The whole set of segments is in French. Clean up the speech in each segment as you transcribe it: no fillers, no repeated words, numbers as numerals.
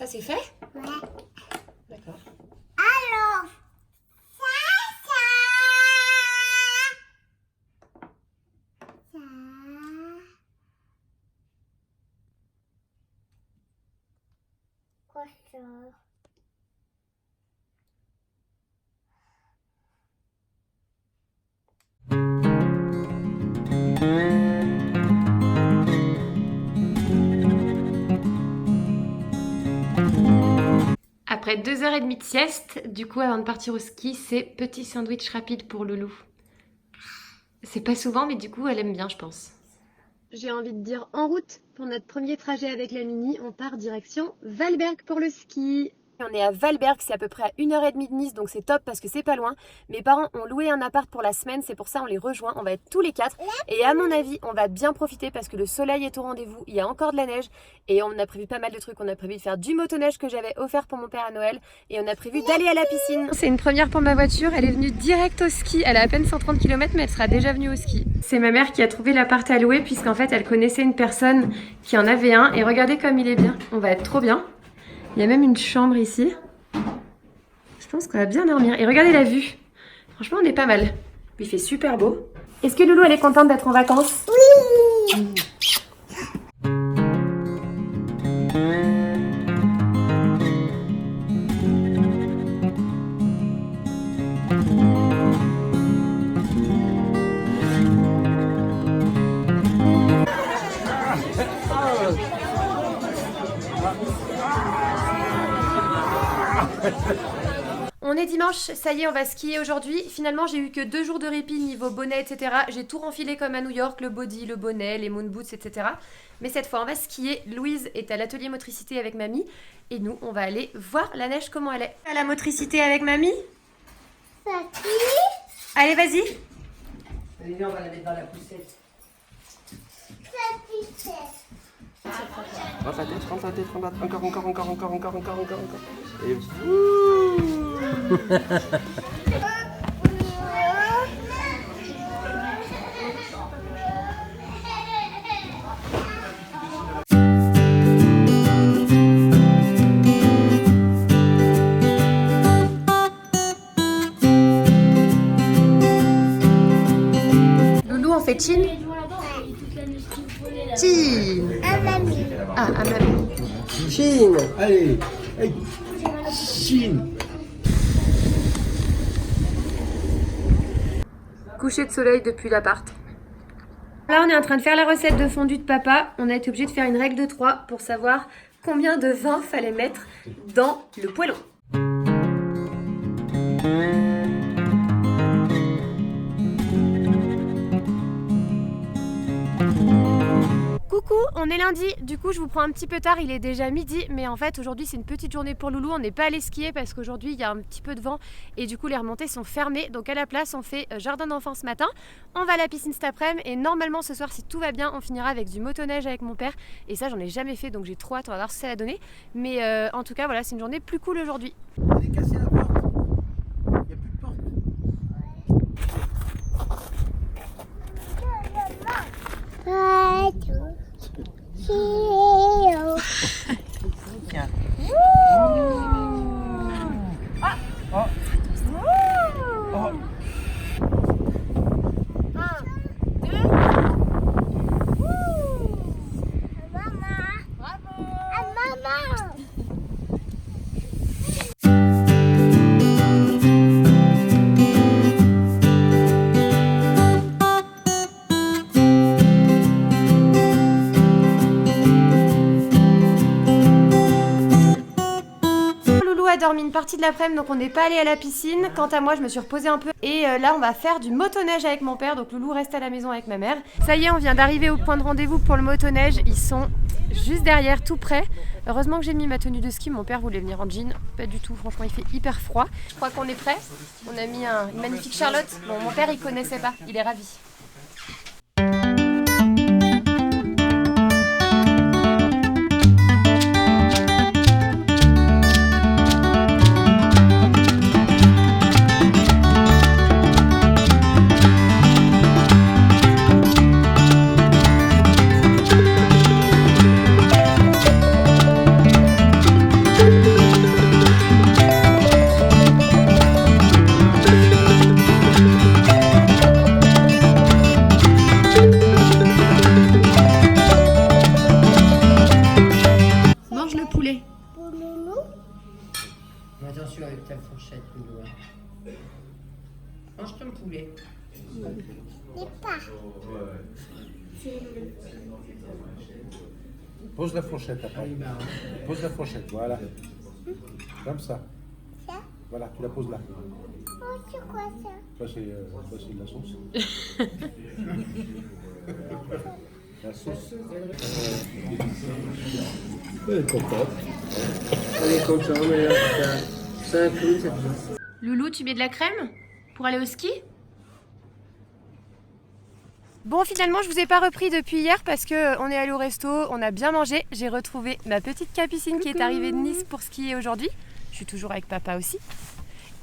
Ça c'est fait? Ouais. D'accord. Alors, ça. Quoi ça? Après 2h30 de sieste, du coup avant de partir au ski, c'est petit sandwich rapide pour Loulou. C'est pas souvent mais du coup elle aime bien je pense. J'ai envie de dire en route pour notre premier trajet avec la Mini, on part direction Valberg pour le ski. On est à Valberg, c'est à peu près à 1h30 de Nice, donc c'est top parce que c'est pas loin. Mes parents ont loué un appart pour la semaine, c'est pour ça on les rejoint, on va être tous les 4. Et à mon avis, on va bien profiter parce que le soleil est au rendez-vous, il y a encore de la neige. Et on a prévu pas mal de trucs, on a prévu de faire du motoneige que j'avais offert pour mon père à Noël. Et on a prévu d'aller à la piscine. C'est une première pour ma voiture, elle est venue direct au ski. Elle a à peine 130 km mais elle sera déjà venue au ski. C'est ma mère qui a trouvé l'appart à louer puisqu'en fait elle connaissait une personne qui en avait un. Et regardez comme il est bien, on va être trop bien. Il y a même une chambre ici. Je pense qu'on va bien dormir. Et regardez la vue. Franchement, on est pas mal. Il fait super beau. Est-ce que Loulou, elle est contente d'être en vacances? Oui. On est dimanche, ça y est, on va skier aujourd'hui. Finalement, j'ai eu que 2 jours de répit niveau bonnet, etc. J'ai tout renfilé comme à New York, le body, le bonnet, les moon boots, etc. Mais cette fois, on va skier. Louise est à l'atelier motricité avec mamie. Et nous, on va aller voir la neige, comment elle est. À la motricité avec mamie? Allez, vas-y. Allez, viens, on va la mettre dans la poussette. Rentre la tête, rentre la tête, rentre la tête. Encore. Et wouh. Loulou, on fait chin? Chin. À mamie. Ah, à mamie. Chine. Allez. Hey. Chine. Coucher de soleil depuis l'appart. Là, on est en train de faire la recette de fondue de papa. On a été obligé de faire une règle de 3 pour savoir combien de vin fallait mettre dans le poêlon. Coucou, on est lundi, du coup je vous prends un petit peu tard, il est déjà midi, mais en fait aujourd'hui c'est une petite journée pour Loulou, on n'est pas allé skier parce qu'aujourd'hui il y a un petit peu de vent et du coup les remontées sont fermées, donc à la place on fait jardin d'enfants ce matin, on va à la piscine cet après-midi et normalement ce soir si tout va bien on finira avec du motoneige avec mon père et ça j'en ai jamais fait donc j'ai trop hâte, on va voir ce que ça va donner, mais en tout cas voilà c'est une journée plus cool aujourd'hui. Allez, cassez la porte. Il n'y a plus de porte. Tiens. Ah. Oh. Oh. 1, 2. Dormi une partie de l'après-midi donc on n'est pas allé à la piscine. Quant à moi je me suis reposée un peu et là on va faire du motoneige avec mon père, donc Loulou reste à la maison avec ma mère. Ça y est, on vient d'arriver au point de rendez-vous pour le motoneige, ils sont juste derrière tout près. Heureusement que j'ai mis ma tenue de ski, mon père voulait venir en jean, pas du tout, franchement il fait hyper froid. Je crois qu'on est prêt, on a mis une magnifique Charlotte, bon mon père il connaissait pas, il est ravi. avec ta fourchette, Loulou. Mange ton poulet. Mais pas. Pose la fourchette après. Pose la fourchette, voilà. Comme ça. Ça? Voilà, tu la poses là. Oh, c'est quoi ça? Ça, c'est de la sauce. La sauce. Elle est contente. Elle est contente, mais ça inclut cette fois. Loulou, tu mets de la crème pour aller au ski? Bon, finalement, je vous ai pas repris depuis hier parce que on est allé au resto, on a bien mangé. J'ai retrouvé ma petite Capucine qui est arrivée de Nice pour skier aujourd'hui. Je suis toujours avec papa aussi.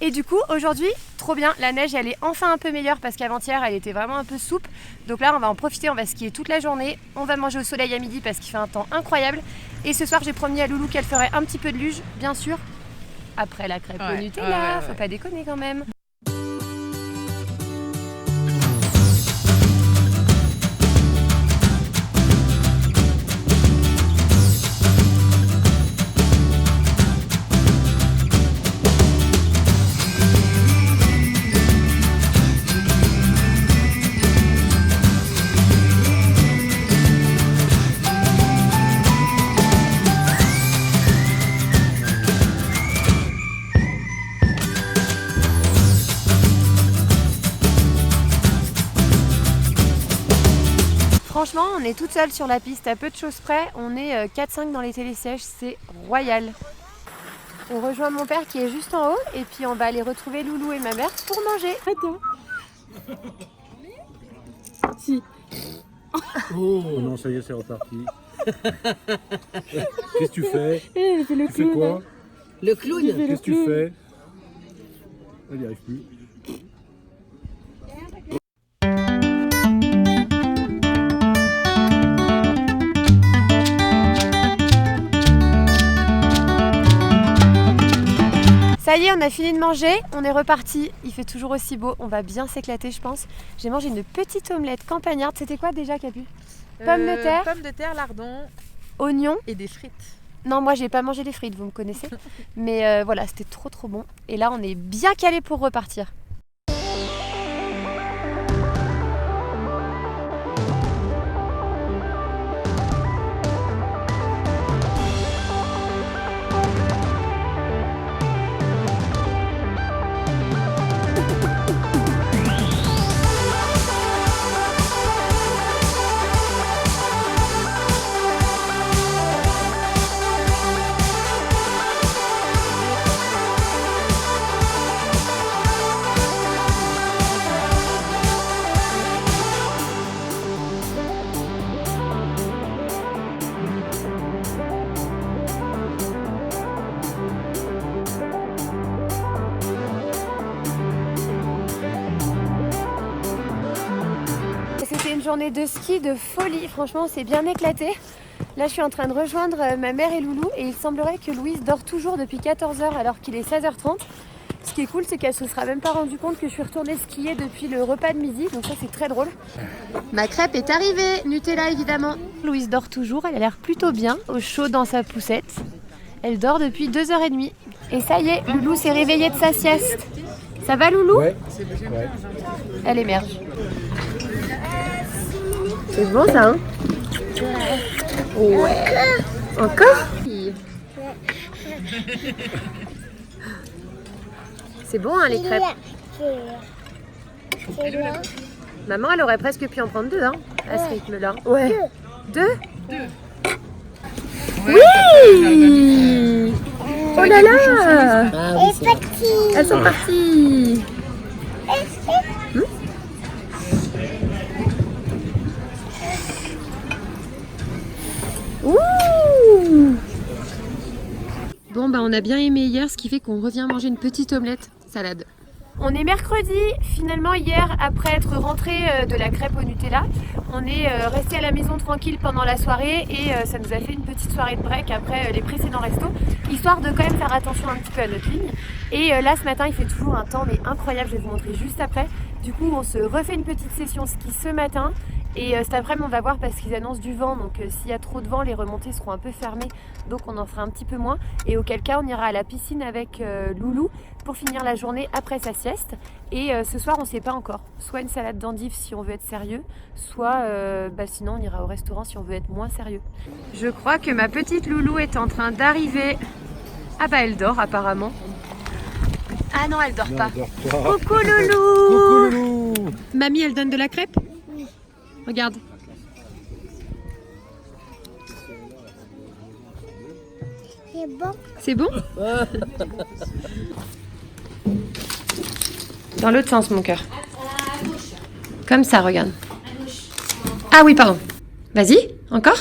Et du coup, aujourd'hui, trop bien, la neige, elle est enfin un peu meilleure parce qu'avant-hier, elle était vraiment un peu souple. Donc là, on va en profiter, on va skier toute la journée. On va manger au soleil à midi parce qu'il fait un temps incroyable. Et ce soir, j'ai promis à Loulou qu'elle ferait un petit peu de luge, bien sûr. Après la crêpe au Nutella, faut pas déconner quand même. Franchement, on est toute seule sur la piste, à peu de choses près. On est 4-5 dans les télésièges, c'est royal. On rejoint mon père qui est juste en haut et puis on va aller retrouver Loulou et ma mère pour manger. Attends. Si. Oh non, ça y est, c'est reparti. Qu'est-ce que tu fais? Elle fait le Tu fais quoi? Le clown. Qu'est-ce que tu fais? Elle n'y arrive plus. Ça y est, on a fini de manger, on est reparti. Il fait toujours aussi beau, on va bien s'éclater, je pense. J'ai mangé une petite omelette campagnarde. C'était quoi déjà, Capu? Pommes de terre, lardons oignons. et des frites. Non, moi j'ai pas mangé les frites, vous me connaissez. Mais voilà, c'était trop bon. Et là, on est bien calé pour repartir. C'était une journée de ski de folie, franchement on s'est bien éclaté. Là je suis en train de rejoindre ma mère et Loulou et il semblerait que Louise dort toujours depuis 14h alors qu'il est 16h30. Ce qui est cool c'est qu'elle se sera même pas rendue compte que je suis retournée skier depuis le repas de midi, donc ça c'est très drôle. Ma crêpe est arrivée, Nutella évidemment. Louise dort toujours, elle a l'air plutôt bien, au chaud dans sa poussette. Elle dort depuis 2h30. Et ça y est, Loulou s'est réveillée de sa sieste. Ça va Loulou? Ouais. Elle émerge. C'est bon ça, hein? Ouais. Encore? C'est bon, hein, les crêpes? C'est là. Maman, elle aurait presque pu en prendre 2, hein, à ce rythme-là. Ouais. 2? Oui! Oh là là! Et petit. Elles sont parties! Ouh! Bon bah on a bien aimé hier, ce qui fait qu'on revient manger une petite omelette salade. On est mercredi, finalement hier après être rentré de la crêpe au Nutella, on est resté à la maison tranquille pendant la soirée et ça nous a fait une petite soirée de break après les précédents restos, histoire de quand même faire attention un petit peu à notre ligne. Et là ce matin il fait toujours un temps mais incroyable, je vais vous montrer juste après. Du coup on se refait une petite session ski ce matin Et cet après-midi, on va voir parce qu'ils annoncent du vent. Donc s'il y a trop de vent, les remontées seront un peu fermées. Donc on en fera un petit peu moins. Et auquel cas, on ira à la piscine avec Loulou pour finir la journée après sa sieste. Et ce soir, on ne sait pas encore. Soit une salade d'endives si on veut être sérieux, soit sinon on ira au restaurant si on veut être moins sérieux. Je crois que ma petite Loulou est en train d'arriver. Ah bah elle dort apparemment. Ah non, elle dort Non, pas. dors pas. Coucou Loulou. Coucou Loulou. Mamie, elle donne de la crêpe? Regarde. C'est bon. C'est bon? Dans l'autre sens, mon cœur. Comme ça, regarde. Ah oui, pardon. Vas-y, encore?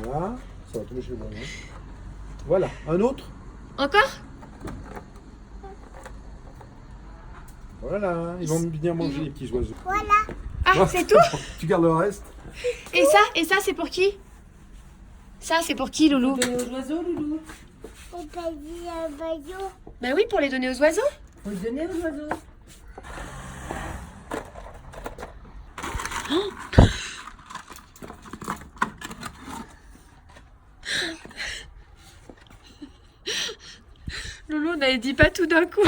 Voilà. Ça va tomber chez moi. Hein. Voilà. Un autre. Encore? Voilà. Ils vont bien manger les petits oiseaux. Voilà. Ah, c'est tout? Tu gardes le reste. Et ça, c'est pour qui? Ça, c'est pour qui, Loulou? On t'a dit un baillot. Bah oui, pour les donner aux oiseaux. Faut le donner aux oiseaux. Loulou, n'avait dit pas tout d'un coup.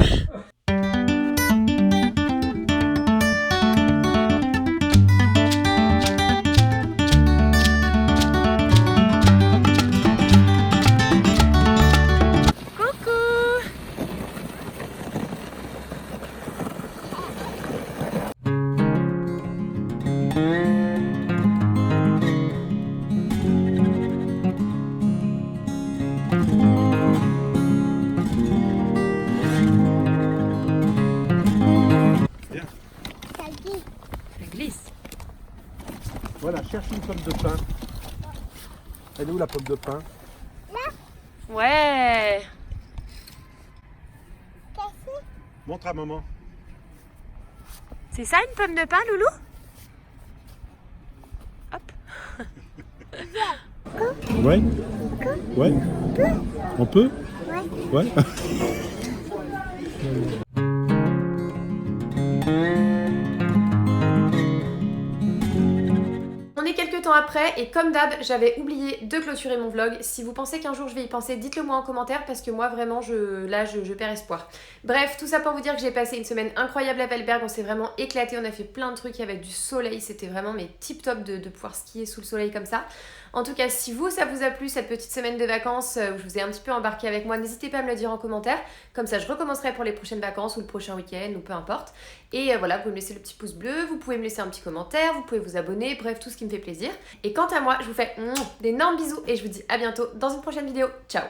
T'as dit. Ça glisse. Voilà. Cherche une pomme de pin. Elle est où la pomme de pin? Ouais. Cassé. Montre à maman. C'est ça une pomme de pin, Loulou? Hop. Ouais. Ouais. On peut? Ouais. Ouais. On est quelques temps après et comme d'hab, j'avais oublié de clôturer mon vlog. Si vous pensez qu'un jour je vais y penser, dites-le moi en commentaire parce que moi vraiment je perds espoir. Bref, tout ça pour vous dire que j'ai passé une semaine incroyable à Velberg, on s'est vraiment éclaté, on a fait plein de trucs, il y avait du soleil, c'était vraiment tip top de pouvoir skier sous le soleil comme ça. En tout cas, si ça vous a plu cette petite semaine de vacances où je vous ai un petit peu embarqué avec moi, n'hésitez pas à me le dire en commentaire. Comme ça, je recommencerai pour les prochaines vacances ou le prochain week-end ou peu importe. Et voilà, vous pouvez me laisser le petit pouce bleu, vous pouvez me laisser un petit commentaire, vous pouvez vous abonner, bref, tout ce qui me fait plaisir. Et quant à moi, je vous fais d'énormes bisous et je vous dis à bientôt dans une prochaine vidéo. Ciao!